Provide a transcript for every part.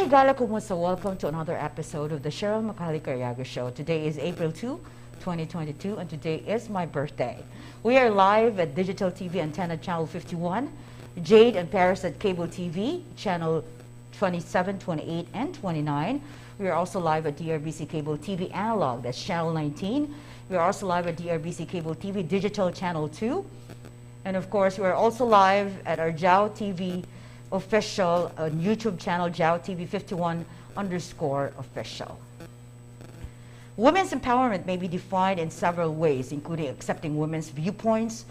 Hi, Gala Kumusta. Welcome to another episode of the Chyrel Macale Cariaga Show. Today is April 2, 2022, and today is my birthday. We are live at Digital TV Antenna Channel 51, Jade and Parasat Cable TV, Channel 27, 28, and 29. We are also live at DEARBC Cable TV Analog, that's Channel 19. We are also live at DEARBC Cable TV Digital Channel 2. And of course, we are also live at our JAO TV official YouTube channel, JAO TV 51_official. Women's empowerment may be defined in several ways, including accepting women's viewpoints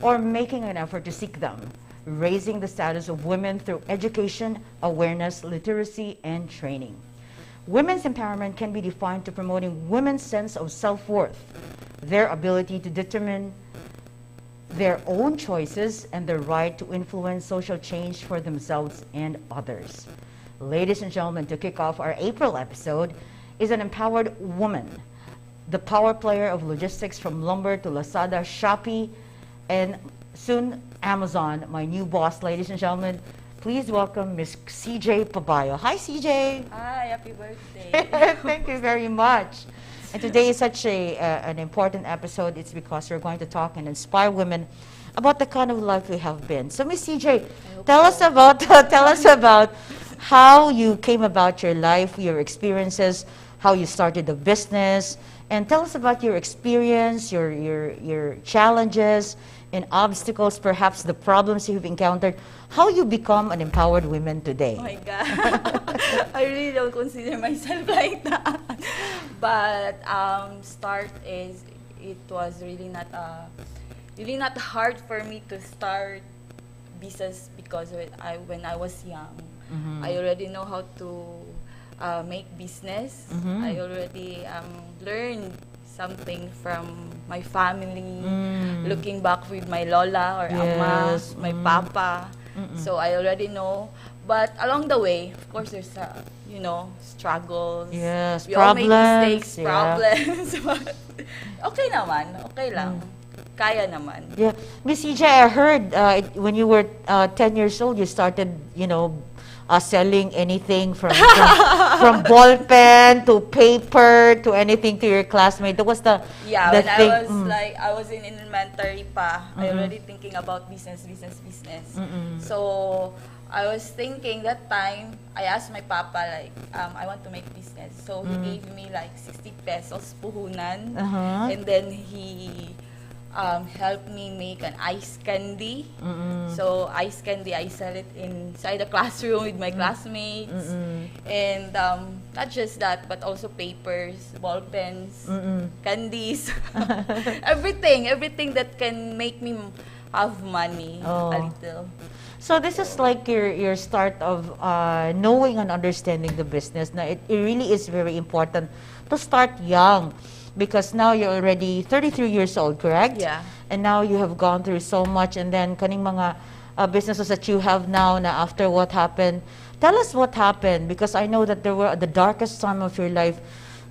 or making an effort to seek them, raising the status of women through education, awareness, literacy, and training. Women's empowerment can be defined to promoting women's sense of self-worth, their ability to determine their own choices, and their right to influence social change for themselves and others. Ladies and gentlemen, to kick off our April episode is an empowered woman, the power player of logistics from lumber to Lazada, Shopee, and soon Amazon, my new boss. Ladies and gentlemen, please welcome Miss CJ Pabayo. Hi, CJ. Hi, happy birthday. Thank you very much. And today is such an important episode. It's because we're going to talk and inspire women about the kind of life we have been. So, Miss CJ, tell us about how you came about your life, your experiences, how you started the business, and tell us about your experience, your challenges and obstacles, perhaps the problems you've encountered, how you become an empowered woman today. Oh my God. I really don't consider myself like that. But it was really not hard for me to start business because when I was young, I already know how to make business. I already learned something from my family, looking back with my lola or ama, my papa. So I already know. But along the way, of course, there's struggles. Yes, we problems. all make mistakes, problems. But okay naman, okay lang. Kaya naman. Yeah, Miss CJ, I heard when you were 10 years old, you started, selling anything from ball pen to paper to anything to your classmate. That was the when thing. I was in elementary pa, I already thinking about business. So I was thinking that time, I asked my papa I want to make business. So he gave me 60 pesos puhunan, and then he helped me make an ice candy. So ice candy, I sell it inside the classroom with my classmates. And not just that, but also papers, ball pens, candies, everything that can make me have money a little. So this is like your start of knowing and understanding the business. Now, it really is very important to start young. Because now you're already 33 years old, correct? Yeah. And now you have gone through so much, and then kaning mga businesses that you have now na after what happened. Tell us what happened, because I know that there were the darkest time of your life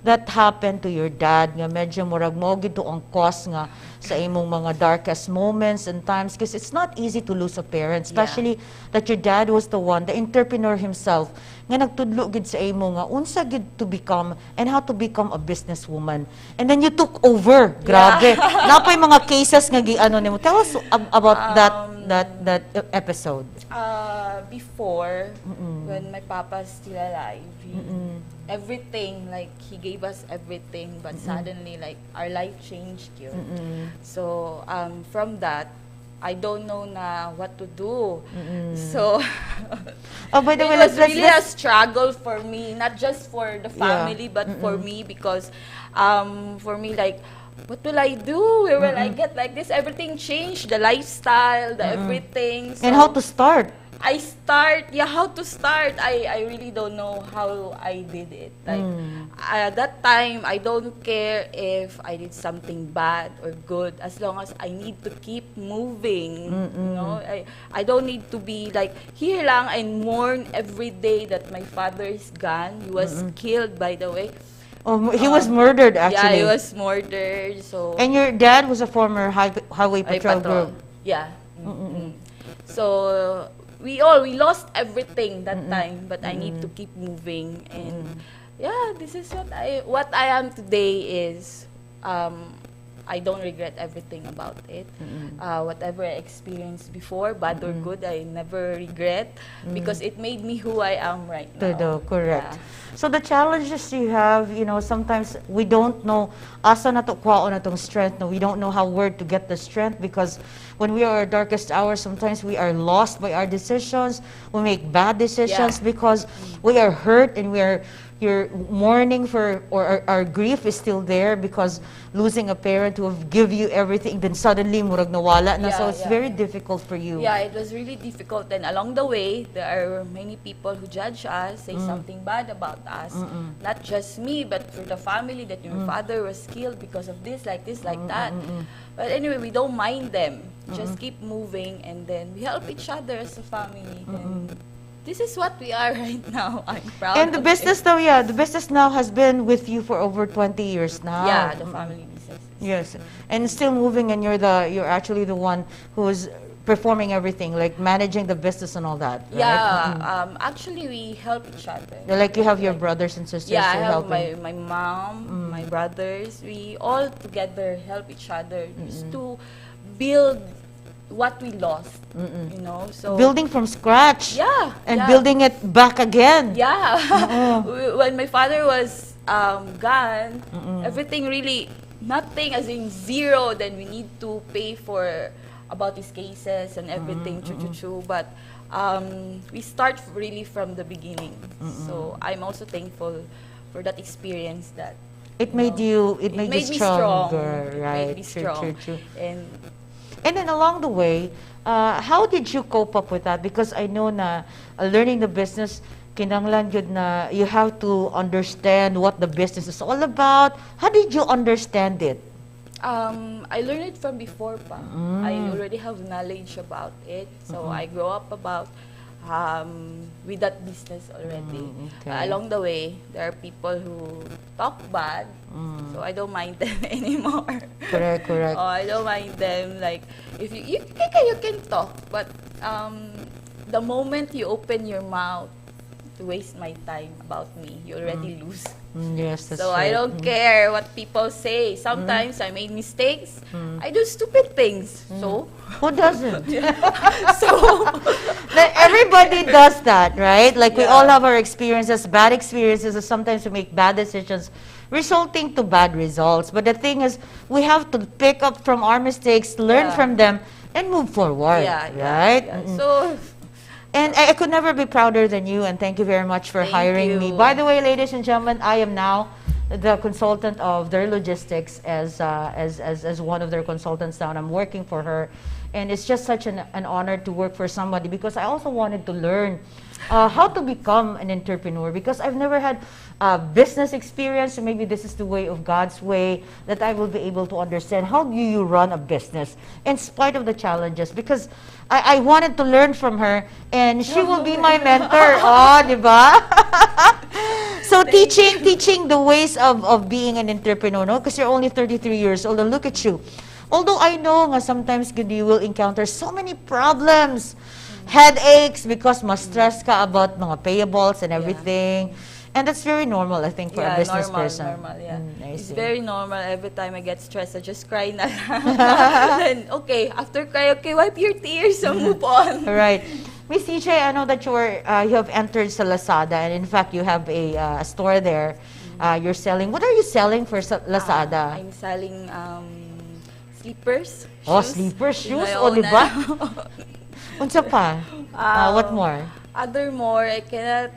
that happened to your dad. Nga medyo murag mo gito ang cause nga sa imong mga darkest moments and times, because it's not easy to lose a parent, especially that your dad was the one, the entrepreneur himself, nga nagtudlo gid sa imo nga unsa gid to become and how to become a businesswoman. And then you took over. Grabe. Napay mga cases nga giano nimo. Tell us about that episode. Before, when my papa's still alive, everything, he gave us everything, but suddenly, our life changed yun. So, from that, I don't know na what to do. So, by the way, it was really a struggle for me, not just for the family, but for me, because for me, what will I do? Where will I get like this? Everything changed, the lifestyle, the everything. So and how to start? How to start? I really don't know how I did it. At that time, I don't care if I did something bad or good, as long as I need to keep moving. I don't need to be here lang and mourn every day that my father is gone. He was killed, by the way. Oh, he was murdered, actually. Yeah, he was murdered. So. And your dad was a former highway patrol group. Yeah. So we lost everything that time, but I need to keep moving. And yeah, this is what I am today is, I don't regret everything about it. Whatever I experienced before, bad or good, I never regret, because it made me who I am right now. Correct. Yeah. So the challenges you have, you know, sometimes we don't know asa na to kwao na tong strength. No, we don't know where to get the strength, because when we are our darkest hours, sometimes we are lost by our decisions. We make bad decisions because we are hurt, and you're mourning for, or our grief is still there because losing a parent who have give you everything, then suddenly murag nawala na. So it's very difficult for you. Yeah, it was really difficult. And along the way, there are many people who judge us, say something bad about us. Not just me, but for the family, that your father was killed because of this, like that. But anyway, we don't mind them. Just keep moving, and then we help each other as a family. And this is what we are right now. I'm proud. And the business now, the business now has been with you for over 20 years now. Yeah, the family business. Yes, and still moving, and you're actually the one who's performing everything, like managing the business and all that. Right? Yeah, actually we help each other. Like you have your brothers and sisters. Yeah, I have helping. my mom, my brothers. We all together help each other just to build what we lost, you know. So building from scratch. Yeah, and building it back again. Yeah. When my father was gone, everything really, nothing, as in zero. Then we need to pay for about his cases and everything, but we start really from the beginning. So I'm also thankful for that experience, that it made you stronger, It made right? me strong. True. And then along the way, how did you cope up with that? Because I know na learning the business, kinanglan yun na you have to understand what the business is all about. How did you understand it? I learned it from before pa. I already have knowledge about it. So I grew up with that business already. Along the way, there are people who talk bad, so I don't mind them anymore. Correct. I don't mind them. Like, if you can talk, but the moment you open your mouth to waste my time about me, you already lose. Yes, that's So right. I don't care what people say. Sometimes I made mistakes. I do stupid things. So Who doesn't? so Everybody does that, right? Like we all have our experiences, bad experiences, and sometimes we make bad decisions resulting to bad results. But the thing is, we have to pick up from our mistakes, learn from them, and move forward, right? So And I could never be prouder than you, and thank you very much for hiring me. By the way, ladies and gentlemen, I am now the consultant of their logistics as one of their consultants now, and I'm working for her. And it's just such an honor to work for somebody, because I also wanted to learn how to become an entrepreneur, because I've never had business experience. So maybe this is the way of God's way, that I will be able to understand how do you run a business in spite of the challenges, because I wanted to learn from her, and she will be my mentor. Oh, di ba? So teaching the ways of being an entrepreneur, no? Because you're only 33 years old, and look at you. Although I know nga sometimes you will encounter so many problems, headaches, because mas stress ka about mga payables and everything. And that's very normal, I think, for a business person. Normal, yeah. It's See. very normal. Every time I get stressed, I just cry na lang. Then, okay, after cry, okay, wipe your tears and move on. Right. Miss CJ, I know that you have entered sa Lazada, and in fact, you have a store there. You're selling. What are you selling for Lazada? I'm selling slippers, Oh, shoes. slippers, shoes, My o own, di ba? Unsa pa? What more? Other more, I cannot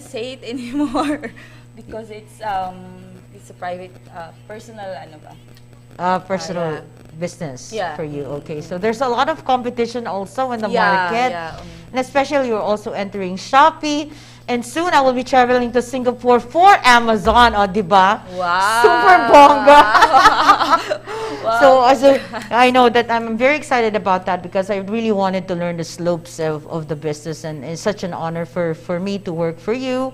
say it anymore because it's a private, personal, ano ba? Personal business for you. Okay, Mm-hmm. so there's a lot of competition also in the market, and especially you're also entering Shopee, and soon I will be traveling to Singapore for Amazon. Oh, di ba? Wow! Super bongga. Wow. So I know that I'm very excited about that, because I really wanted to learn the slopes of the business, and it's such an honor for me to work for you.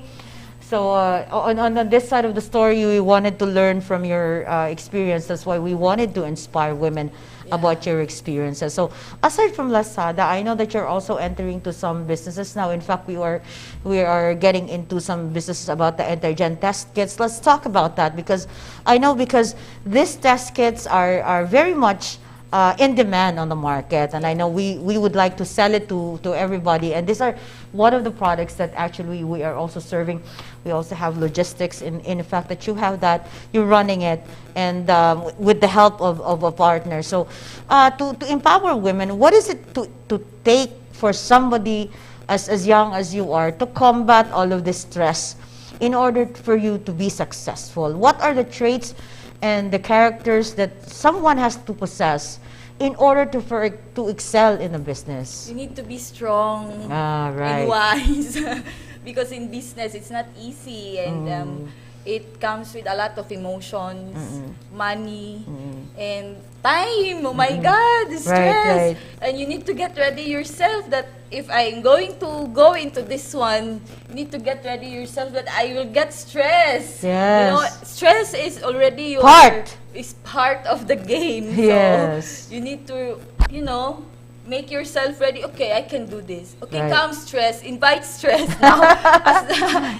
So on this side of the story, we wanted to learn from your experience. That's why we wanted to inspire women about your experiences. So aside from Lazada, I know that you're also entering to some businesses now. In fact, we are getting into some businesses about the Intergen test kits. Let's talk about that, because I know because these test kits are very much in demand on the market, and I know we would like to sell it to everybody, and these are one of the products that actually we are also serving. We also have logistics in fact that you have that, you're running it, and with the help of a partner. So to empower women, what is it to take for somebody as young as you are to combat all of this stress in order for you to be successful? What are the traits and the characters that someone has to possess in order to excel in a business? You need to be strong Right. and wise because in business it's not easy, and it comes with a lot of emotions, money, and time. Oh my God, stress. Right. And you need to get ready yourself that if I'm going to go into this one, you need to get ready yourself that I will get stressed. Yes. You know, stress is already is part of the game. Yes. So you need to, make yourself ready. Okay, I can do this. Okay, Right. come stress. Invite stress now.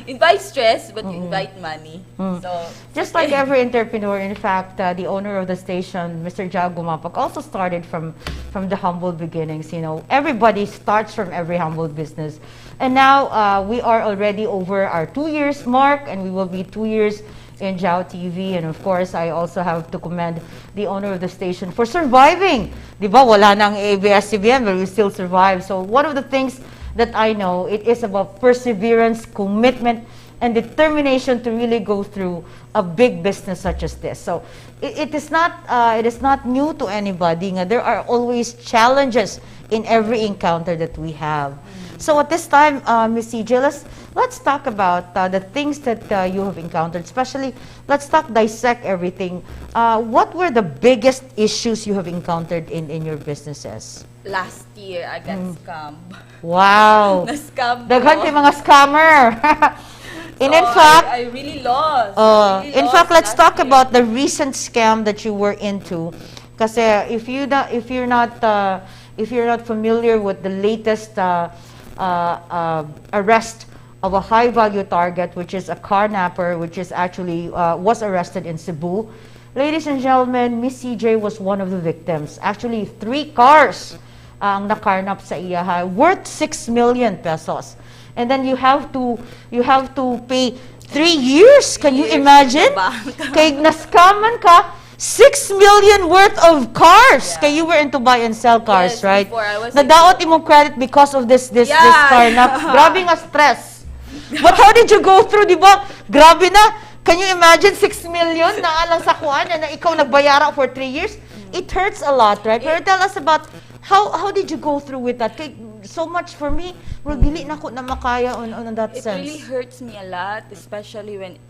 Invite stress, but invite money. So Just like every entrepreneur, in fact, the owner of the station, Mr. Jade Gumapak, also started from the humble beginnings. Everybody starts from every humble business. And now we are already over our 2 years mark, and we will be 2 years in Jao TV. And of course, I also have to commend the owner of the station for surviving. Di ba? Wala nang ABS-CBN, but we still survive. So one of the things that I know, it is about perseverance, commitment, and determination to really go through a big business such as this. So it is not new to anybody. There are always challenges in every encounter that we have. So at this time, Ms. CJ, let's talk about the things that you have encountered. Especially, let's dissect everything. What were the biggest issues you have encountered in your businesses? last year, I got scammed. Wow! Na-scam Daghan kay ko. mga scammer! And in fact, I really lost. in fact, let's talk about the recent scam that you were into. Kasi if you're not familiar with the latest arrest of a high value target, which is a car napper, which is actually was arrested in Cebu. Ladies and gentlemen, Miss CJ was one of the victims. Actually, 3 cars ang nakarnap sa iya, worth 6 million pesos. And then you have to pay 3 years. Can you imagine? Kay naskaman ka 6 million worth of cars. Yeah. Kay you were into buy and sell cars, Yes, right? before I was Nadaot imong credit because of this karnap. Grabe nga stress. But how did you go through, di ba? Grabe na. Can you imagine 6 million na alang sa kuan na ikaw nagbayara for 3 years? It hurts a lot, right? Pero tell us about how did you go through with that? Kay, so much for me, well, dili na ko na makaya on that It sense. really hurts me a lot, especially when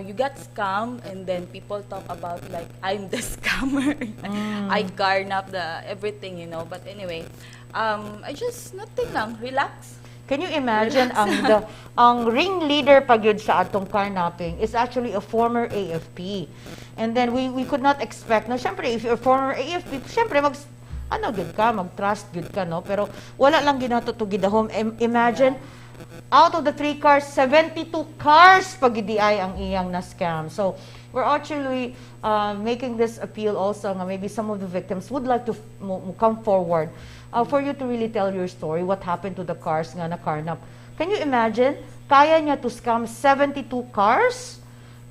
you got scammed and then people talk about like I'm the scammer. I garn up the everything, But anyway, I just nothing lang, relax. Can you imagine ang ringleader pag yun sa atong carnapping is actually a former AFP. And then we could not expect na syempre if you're a former AFP, syempre mag-trust good ka, no? Pero wala lang ginato to gidahom. Imagine out of the 3 cars, 72 cars pag-idiay ang iyang na-scam. So, we're actually making this appeal also nga maybe some of the victims would like to come forward for you to really tell your story, what happened to the cars nga na-carnap. Can you imagine? Kaya niya to scam 72 cars?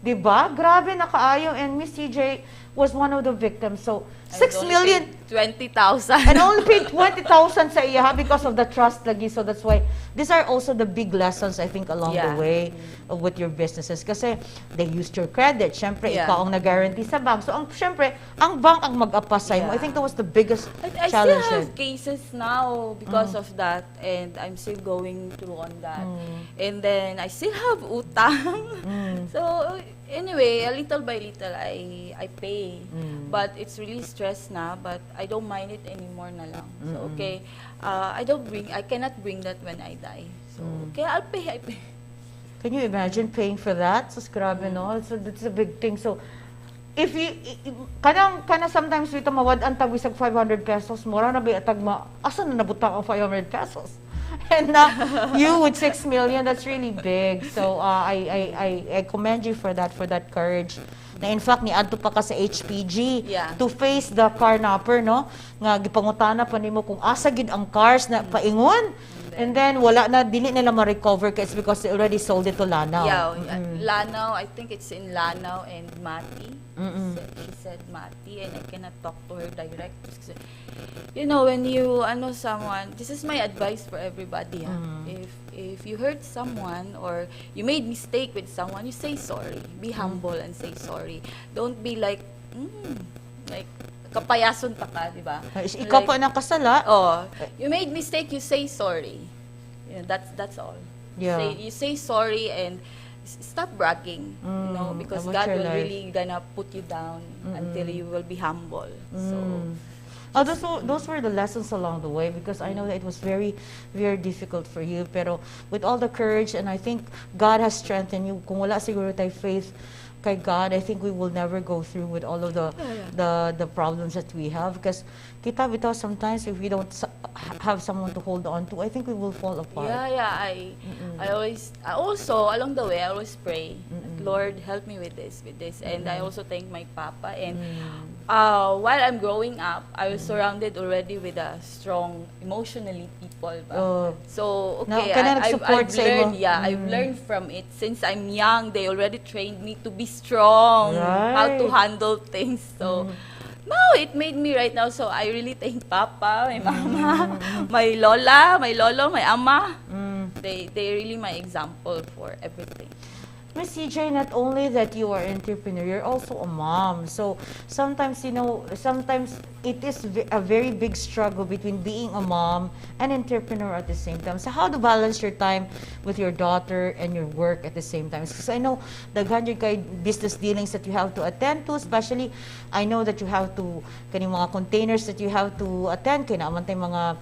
Diba? Grabe na kaayo. And Miss CJ was one of the victims. So, 6 million. 20,000. And only paid 20,000 sa iya because of the trust lagi. So that's why these are also the big lessons I think along the way with your businesses. Kasi they used your credit. Siyempre, ikaw ang nag-guarantee sa bank. So siyempre, ang bank ang mag-apasay mo. I think that was the biggest challenge. I still have cases now because of that, and I'm still going through on that. And then I still have utang. So anyway, a little by little, I pay. But it's really stress na, but I don't mind it anymore na lang. So, okay, I cannot bring that when I die. So, okay, I pay. Can you imagine paying for that? So, grabe, no? So, that's a big thing. So, if you, kanang sometimes we mawad ang tag bisag 500 pesos, mura na ba tag asa na nabutang ang 500 pesos? And you with 6 million, that's really big. So, I commend you for that courage. Na in fact, niadto pa ka sa HPG to face the carnapper, no? Nga gipangutana pa nimo kung asa gid ang cars na paingon. And then wala na, dili nila ma-recover it's because they already sold it to Lanao. Yeah, Lanao, I think it's in Lanao and Mati. She said Mati, and I cannot talk to her direct. You know, when you someone, this is my advice for everybody. If you hurt someone or you made mistake with someone, you say sorry. Be humble and say sorry. Don't be like kapayason pa ka, di ba? Ikaw pa nang kasala. Oh, you made mistake, you say sorry. Yeah, that's all. Yeah. You say sorry and stop bragging, you know, because God will really gonna put you down until you will be humble. So. Oh, those were the lessons along the way, because I know that it was very, very difficult for you. Pero with all the courage, and I think God has strengthened you. Kung wala siguro tayo faith kay God, I think we will never go through with all of the problems that we have. Because kita bitaw sometimes if we don't have someone to hold on to, I think we will fall apart. Yeah. I always also along the way I always pray, Lord, help me with this, and I also thank my papa. And while I'm growing up, I was surrounded already with a strong emotionally people. So okay, I've learned from it since I'm young. They already trained me to be strong, how to handle things. So no, it made me right now. So I really thank Papa, my mama, my lola, my lolo, my ama. They really my example for everything. Miss CJ, not only that you are an entrepreneur, you're also a mom. So sometimes, sometimes it is a very big struggle between being a mom and entrepreneur at the same time. So how to balance your time with your daughter and your work at the same time? Because I know daghan yung kay business dealings that you have to attend to, especially I know that you have to kani mga containers that you have to attend kay naman tay mga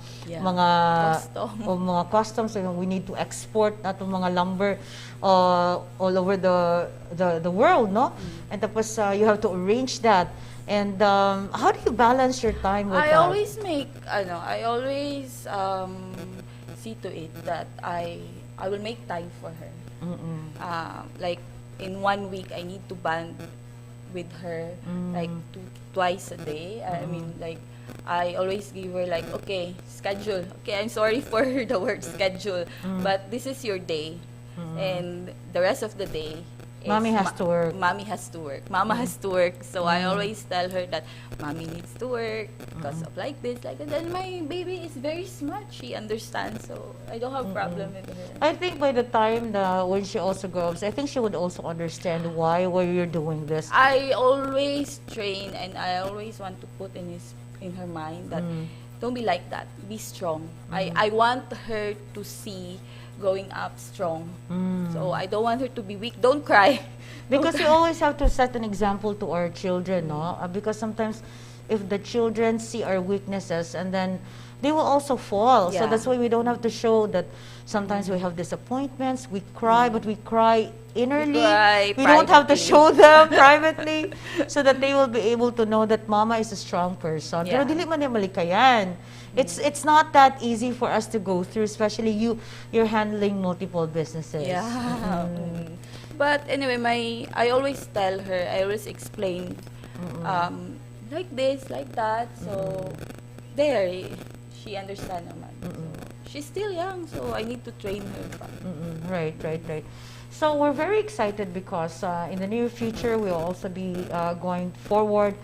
customs. So we need to export natong mga lumber all over the world, no? And tapos you have to arrange that. And how do you balance your time with that? I always see to it that I will make time for her. Like in 1 week, I need to bond with her like twice a day. I mean, like I always give her like, okay, schedule. Okay, I'm sorry for the word schedule, but this is your day. And the rest of the day, Mommy has to work. Mommy has to work. Mama has to work. So I always tell her that Mommy needs to work because of like this, like that. And my baby is very smart. She understands. So I don't have problem with her. I think by the time when she also grows, I think she would also understand why you're doing this. I always train, and I always want to put in her mind that don't be like that. Be strong. I want her to see growing up strong. So I don't want her to be weak. Don't cry. Because you always have to set an example to our children, no? Because sometimes if the children see our weaknesses, and then they will also fall. So that's why we don't have to show that sometimes we have disappointments, we cry, but we cry innerly. We don't have to show them privately so that they will be able to know that mama is a strong person. Pero dili man niya malikayan. It's not that easy for us to go through, especially you're handling multiple businesses. But anyway, I always tell her, I always explain like this, like that. So there, she understands naman. So, she's still young, so I need to train her. Right. So we're very excited because in the near future we'll also be going forward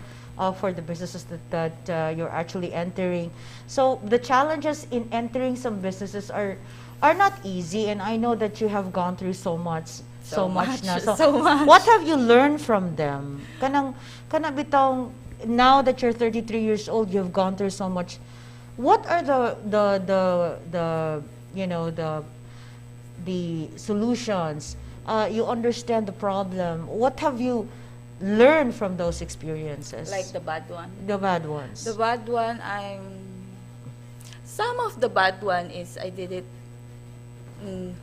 for the businesses that you're actually entering. So the challenges in entering some businesses are not easy, and I know that you have gone through so much now. So what have you learned from them? Kanang bitong, now that you're 33 years old, you've gone through so much. What are the solutions? You understand the problem. What have you learned from those experiences? Like the bad one? The bad ones. The bad one, some of the bad one is I did it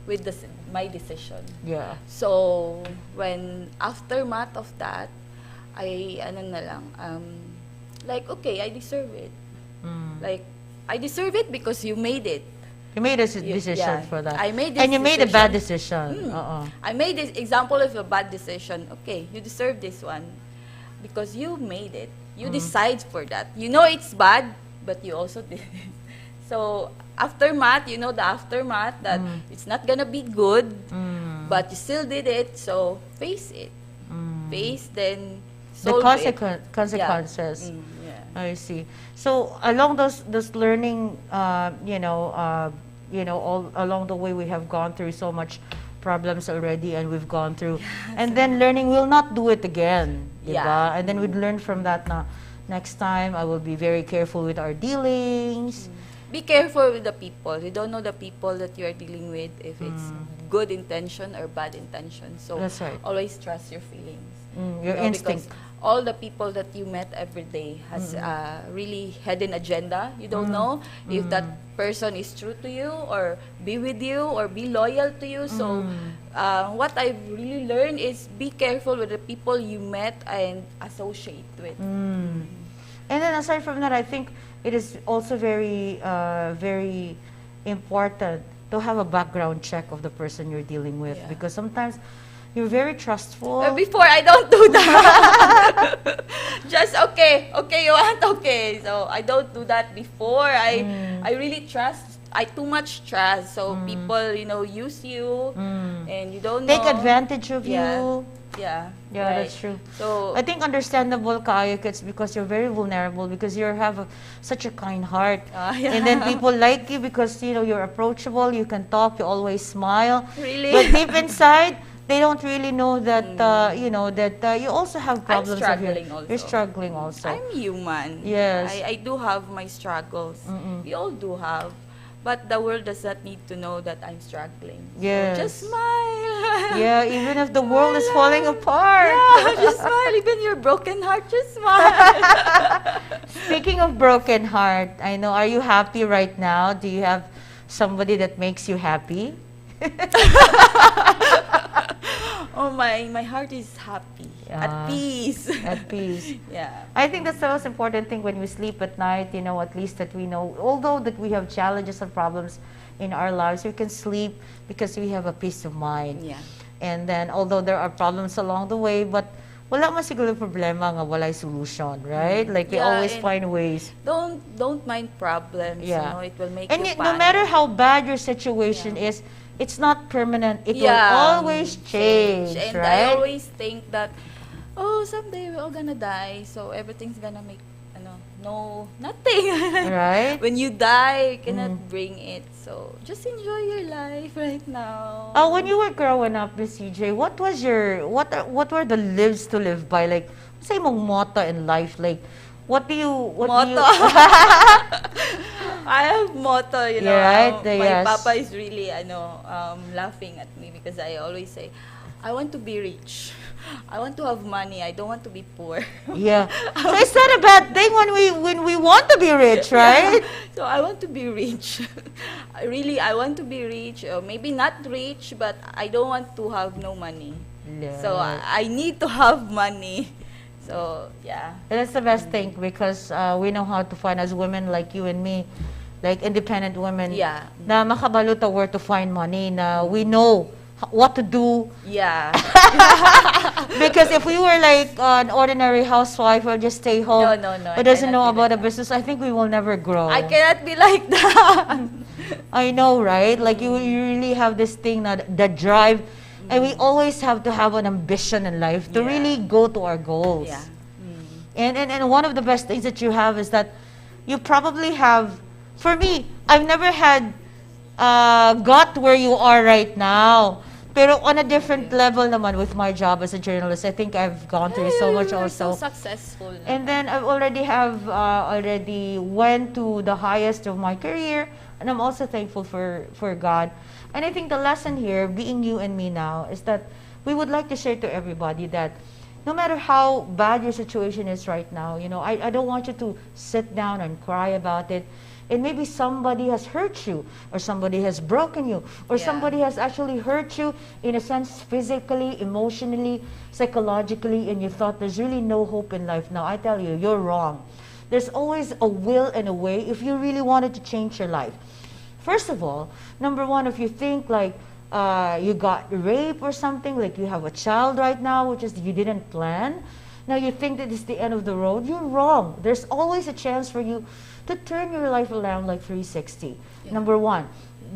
with my decision. Yeah. So when aftermath of that, like, okay, I deserve it. Like, I deserve it because you made it. You made a decision for that. I made this and you made a decision. bad decision. I made this example of a bad decision. Okay, you deserve this one because you made it. You decide for that. You know it's bad, but you also did it. So aftermath, you know the aftermath that it's not gonna be good, but you still did it. So face it. Face, then solve The consequences. Yeah. I see. So along those learning, all along the way we have gone through so much problems already, and we've gone through, and then learning we'll not do it again, diba? And then we'd learn from that. Na next time I will be very careful with our dealings. Be careful with the people. You don't know the people that you are dealing with, if it's good intention or bad intention. So That's right. always trust your feelings. Your instinct. Because all the people that you met every day has really hidden agenda. You don't know if that person is true to you or be with you or be loyal to you. So what I've really learned is be careful with the people you met and associate with. And then aside from that, I think it is also very, very important to have a background check of the person you're dealing with, because sometimes you're very trustful. Before, I don't do that. Just okay, you want, okay. So I don't do that before. I really trust. I too much trust. So people, use you, and you don't take know. advantage of you. Yeah, Yeah, right. that's true. So I think understandable, Cariaga, it's because you're very vulnerable, because you have such a kind heart. And then people like you because, you're approachable, you can talk, you always smile. Really? But deep inside, they don't really know that, that you also have problems. You're struggling also. I'm human. Yes. I do have my struggles. We all do have. But the world does not need to know that I'm struggling. Yes. So just smile. Yeah, even if the world is falling apart. Yeah, just smile. Even your broken heart, just smile. Speaking of broken heart, I know, are you happy right now? Do you have somebody that makes you happy? Oh, my heart is happy. At peace. At peace. Yeah. I think that's the most important thing when we sleep at night, at least that we know, although that we have challenges and problems in our lives, we can sleep because we have a peace of mind. Yeah. And then, although there are problems along the way, but wala man siguro problema nga walay solution, right? Like we always find ways. Don't mind problems. Yeah. It will make And you no matter how bad your situation is, it's not permanent. It will always change, and right? I always think that, someday we're all gonna die, so everything's gonna make, nothing. Right? When you die, you cannot bring it. So just enjoy your life right now. When you were growing up, Miss CJ, what were the lives to live by? Like, say mong motto in life, like, what do you I have motto, right? My papa is really, laughing at me because I always say, I want to be rich. I want to have money. I don't want to be poor. Yeah. So it's not a bad thing when we want to be rich, right? Yeah. So I want to be rich. I want to be rich. Or maybe not rich, but I don't want to have no money. Yeah. So I need to have money. So yeah. And that's the best thing, because we know how to find, as women like you and me, like independent women, na makabalota where to find money, na we know what to do. Yeah. Because if we were like an ordinary housewife or just stay home, no, who doesn't know about a business, I think we will never grow. I cannot be like that. I know, right? Like you really have this thing, that drive, and we always have to have an ambition in life to really go to our goals. Yeah. And one of the best things that you have is that you probably have, for me, I've never had got where you are right now. Pero on a different level naman with my job as a journalist, I think I've gone through so much also. So successful. And then I already went to the highest of my career, and I'm also thankful for God. And I think the lesson here, being you and me now, is that we would like to share to everybody that no matter how bad your situation is right now, I don't want you to sit down and cry about it. And maybe somebody has hurt you, or somebody has broken you, or somebody has actually hurt you in a sense physically, emotionally, psychologically, and you thought there's really no hope in life. Now, I tell you, you're wrong. There's always a will and a way if you really wanted to change your life. First of all, number one, if you think like you got raped or something, like you have a child right now, which is you didn't plan, now you think that it's the end of the road, you're wrong. There's always a chance for you to turn your life around like 360. Number one,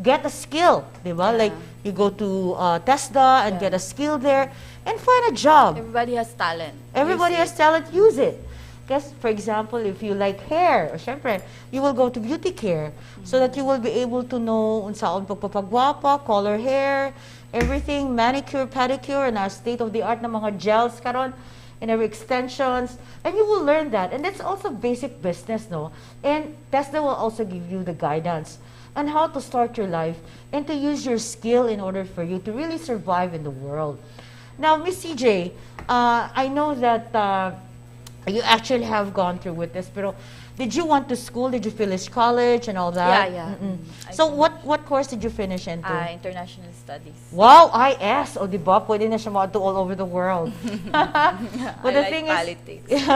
get a skill, diba? Like you go to TESDA and get a skill there and find a job. Everybody has talent. Everybody has talent, use it. Because, for example, if you like hair, or syempre, you will go to beauty care so that you will be able to know unsaon pagpapagwapa, color hair, everything, manicure, pedicure, and state-of-the-art na mga gels karon, and every extensions, and you will learn that. And that's also basic business, no? And TESDA will also give you the guidance on how to start your life and to use your skill in order for you to really survive in the world. Now, Miss CJ, I know that you actually have gone through with this, pero did you want to school? Did you finish college and all that? Yeah. So what course did you finish into? International Studies. Wow, IS. O, diba? Pwede na siya to all over the world. But the thing politics. Is,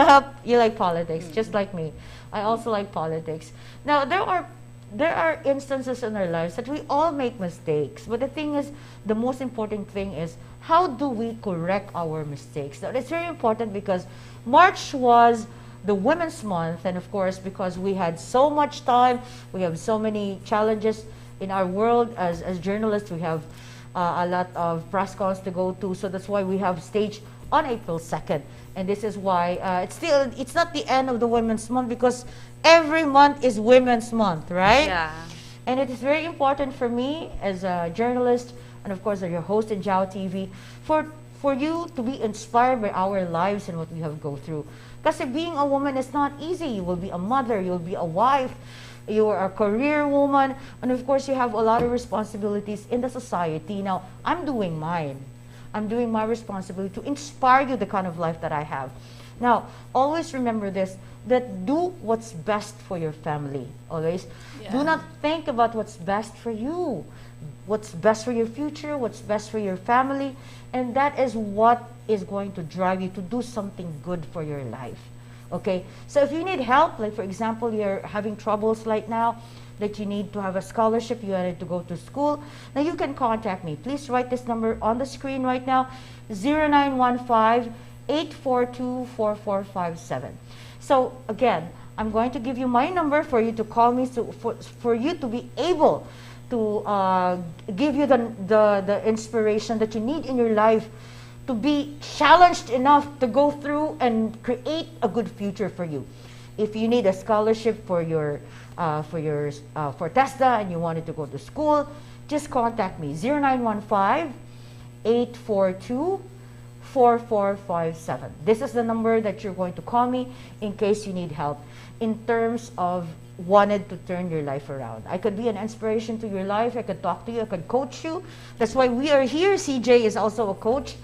you like politics, just like me. I also like politics. Now, there are instances in our lives that we all make mistakes. But the thing is, the most important thing is, how do we correct our mistakes? Now, it's very important because March was the Women's Month, and of course, because we had so much time, we have so many challenges in our world as journalists, we have a lot of press cons to go to, so that's why we have staged on April 2nd. And this is why it's not the end of the Women's Month, because every month is Women's Month, right? Yeah. And it is very important for me as a journalist, and of course as your host in JAO TV, for you to be inspired by our lives and what we have go through. Because being a woman is not easy. You will be a mother, you'll be a wife, you are a career woman, and of course you have a lot of responsibilities in the society. Now, I'm doing mine. I'm doing my responsibility to inspire you the kind of life that I have. Now, always remember this, that do what's best for your family, always. Yeah. Do not think about what's best for you. What's best for your future, what's best for your family, and that is what is going to drive you to do something good for your life. Okay? So if you need help, like for example, you're having troubles right now, that you need to have a scholarship, you wanted to go to school, now you can contact me. Please write this number on the screen right now, 0915-842-4457. So again, I'm going to give you my number for you to call me, so for you to be able to give you the inspiration that you need in your life to be challenged enough to go through and create a good future for you. If you need a scholarship for TESDA and you wanted to go to school, just contact me, 0915-842-4457. This is the number that you're going to call me in case you need help in terms of wanted to turn your life around. I could be an inspiration to your life. I could talk to you. I could coach you. That's why we are here. CJ is also a coach.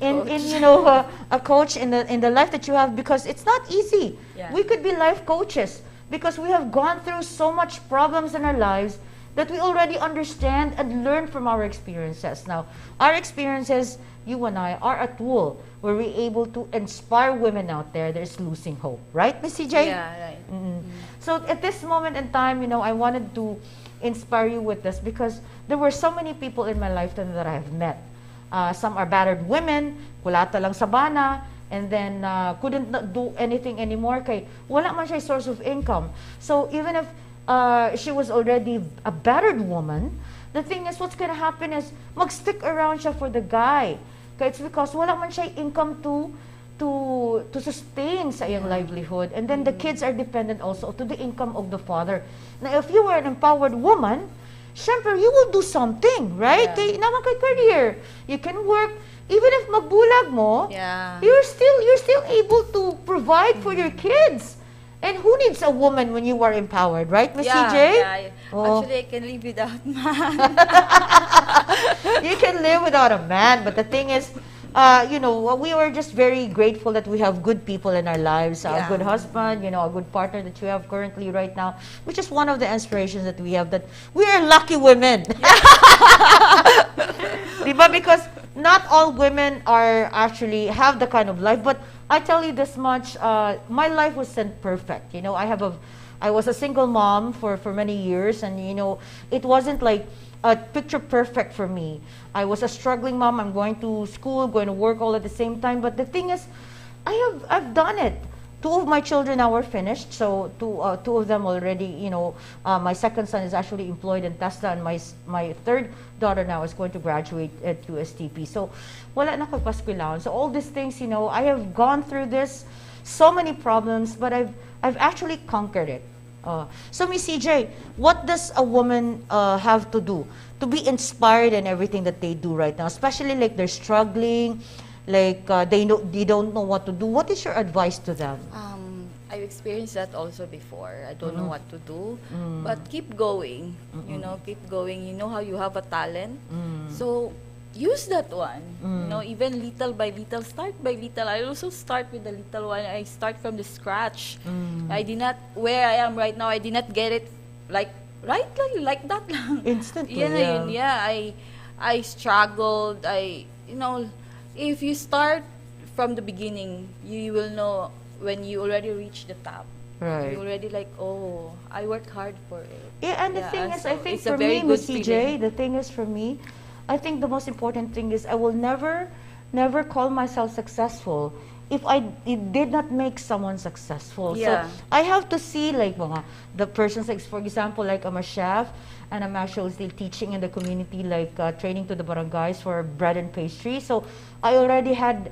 A coach in the life that you have, because it's not easy. Yeah. We could be life coaches because we have gone through so much problems in our lives that we already understand and learn from our experiences. Now, our experiences, you and I, are a tool where we're able to inspire women out there that is losing hope. Right, Miss CJ? Yeah, right. So at this moment in time, I wanted to inspire you with this because there were so many people in my lifetime that I have met. Some are battered women, kulata lang sa bana, and then couldn't do anything anymore kay wala man siya source of income. So even if she was already a battered woman, the thing is what's gonna happen is mag-stick around siya for the guy. Kaya it's because wala man siya income to sustain sa iyang livelihood, and then the kids are dependent also to the income of the father. Now if you were an empowered woman, syempre, you will do something, right? Yeah. Kaya naman kay career. You can work, even if magbulag mo, you're still able to provide for your kids. And who needs a woman when you are empowered, right, Miss CJ? Yeah. Oh. Actually, I can live without man. You can live without a man, but the thing is, you know, we were just very grateful that we have good people in our lives, a good husband, you know, a good partner that you have currently right now, which is one of the inspirations that we have, that we are lucky women. Diba? Because not all women are actually have the kind of life, but I tell you this much, my life wasn't perfect. You know, I was a single mom for many years, and you know, it wasn't like a picture perfect for me. I was a struggling mom. I'm going to school, going to work all at the same time. But the thing is, I've done it. Two of my children now are finished. So two of them already, you know, my second son is actually employed in Tesla, and my third daughter now is going to graduate at USTP. So wala na kagpaskwilaon. So all these things, you know, I have gone through this, so many problems, but I've actually conquered it. So Miss CJ, what does a woman have to do to be inspired in everything that they do right now, especially like they're struggling, like they don't know what to do? What is your advice to them? I've experienced that also before. I don't know what to do, but keep going. You know, keep going. You know how you have a talent, so use that one. You know, even little by little, start by little. I also start with the little one. I start from the scratch. I did not, where I am right now, I did not get it like like that lang. Instantly, I struggled. You know, if you start from the beginning, you will know when you already reach the top. Right. You already like, oh, I worked hard for it. Yeah, and the thing is, so I think it's a for very me, good Miss CJ, feeling. the thing is for me, I think the most important thing is I will never call myself successful if it did not make someone successful. Yeah. So I have to see like the person's, like, for example, like I'm a chef and I'm actually still teaching in the community, like training to the barangays for bread and pastry. So I already have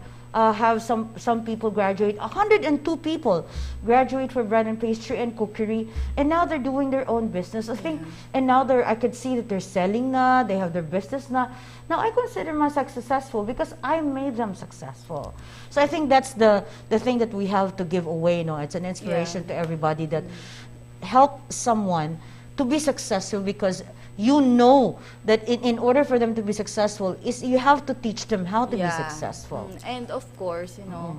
some people graduate, 102 people graduate for bread and pastry and cookery, and now they're doing their own business. I think, and now I could see that they're selling na, they have their business na. Now I consider myself successful because I made them successful. So I think that's the thing that we have to give away. You know, it's an inspiration to everybody that help someone to be successful, because you know that in order for them to be successful, is you have to teach them how to be successful. And of course, you know,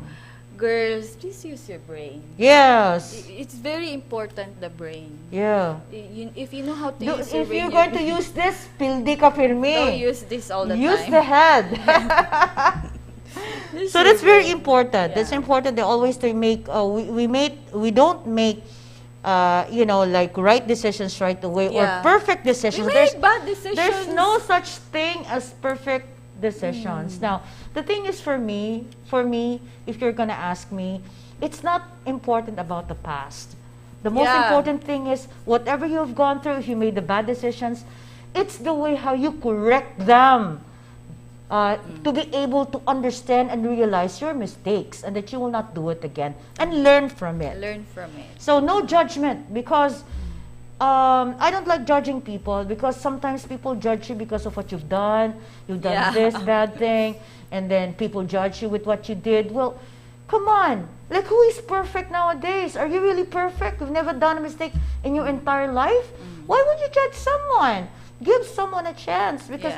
girls, please use your brain. Yes. It's very important, the brain. Yeah. If you know how to use your If brain, you're going to use this, pildi ka firme. don't use this all the Use time. the head. So that's very important. Yeah. That's important. They always to make we don't make you know, like right decisions right away or perfect decisions. We make bad decisions. There's no such thing as perfect decisions. Now, the thing is for me, if you're gonna ask me, it's not important about the past. The most important thing is whatever you've gone through, if you made the bad decisions, it's the way how you correct them. To be able to understand and realize your mistakes and that you will not do it again and learn from it. Learn from it. So no judgment, because I don't like judging people, because sometimes people judge you because of what you've done. You've done this bad thing, and then people judge you with what you did. Well, come on. Like, who is perfect nowadays? Are you really perfect? You've never done a mistake in your entire life? Why would you judge someone? Give someone a chance, because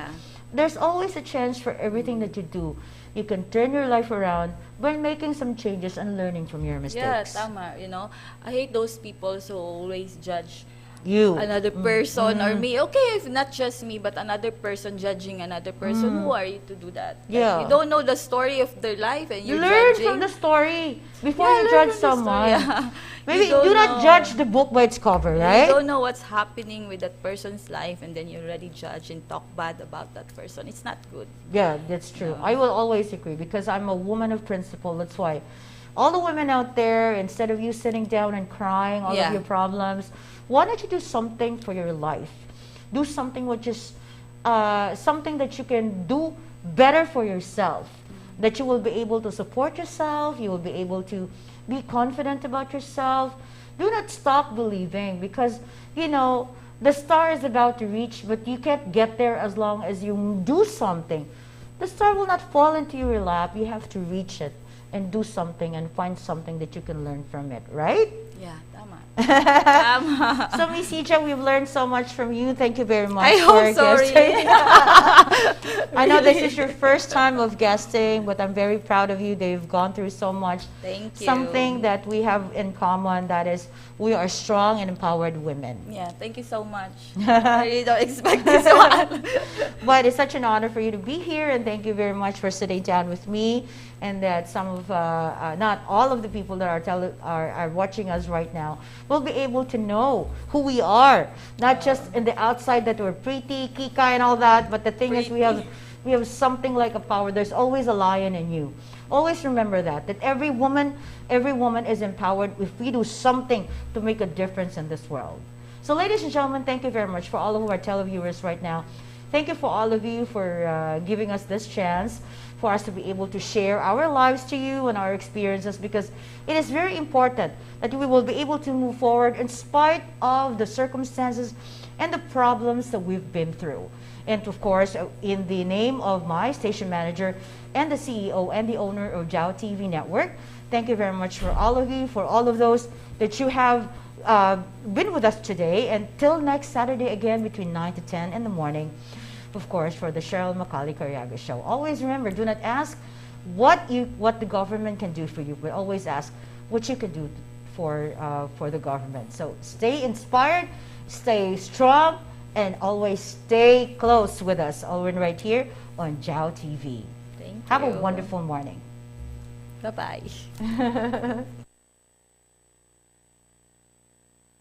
there's always a chance for everything that you do. You can turn your life around by making some changes and learning from your mistakes. Yeah, tama. You know, I hate those people who always judge you, another person or me. Okay, if not just me, but another person judging another person. Who are you to do that? Yeah. Like, you don't know the story of their life, and you're learn judging. from the story before you judge someone. Maybe You do don't not know. judge the book by its cover, right? You don't know what's happening with that person's life, and then you already judge and talk bad about that person. It's not good. Yeah, that's true. I will always agree, because I'm a woman of principle. That's why all the women out there, instead of you sitting down and crying all of your problems, why don't you do something for your life? Do something which is something that you can do better for yourself, that you will be able to support yourself, you will be able to be confident about yourself. Do not stop believing, because, you know, the star is about to reach, but you can't get there as long as you do something. The star will not fall into your lap. You have to reach it and do something and find something that you can learn from it, right? Yeah, tama. Tama. So, Miss Ija, we've learned so much from you. Thank you very much I for hope so, guesting. really. I know this is your first time of guesting, but I'm very proud of you. They've gone through so much. Thank you. Something that we have in common, that is, we are strong and empowered women. Yeah, thank you so much. I really don't expect this one. But it's such an honor for you to be here, and thank you very much for sitting down with me. And that some of, not all of the people that are watching us right now will be able to know who we are, not just in the outside that we're pretty, kika, and all that. But the thing is, we have something like a power. There's always a lion in you. Always remember that every woman is empowered if we do something to make a difference in this world. So, ladies and gentlemen, thank you very much for all of our televiewers right now. Thank you for all of you for giving us this chance for us to be able to share our lives to you and our experiences, because it is very important that we will be able to move forward in spite of the circumstances and the problems that we've been through. And of course, in the name of my station manager and the CEO and the owner of Jade TV Network, thank you very much for all of you, for all of those that you have been with us today. And till next Saturday again between 9 to 10 in the morning, of course, for the Chyrel Macale Cariaga show. Always remember, do not ask what the government can do for you, but always ask what you can do for the government. So stay inspired, stay strong, and always stay close with us, Alwyn, right here on Jade TV. Thank you. Have a wonderful morning. Bye-bye.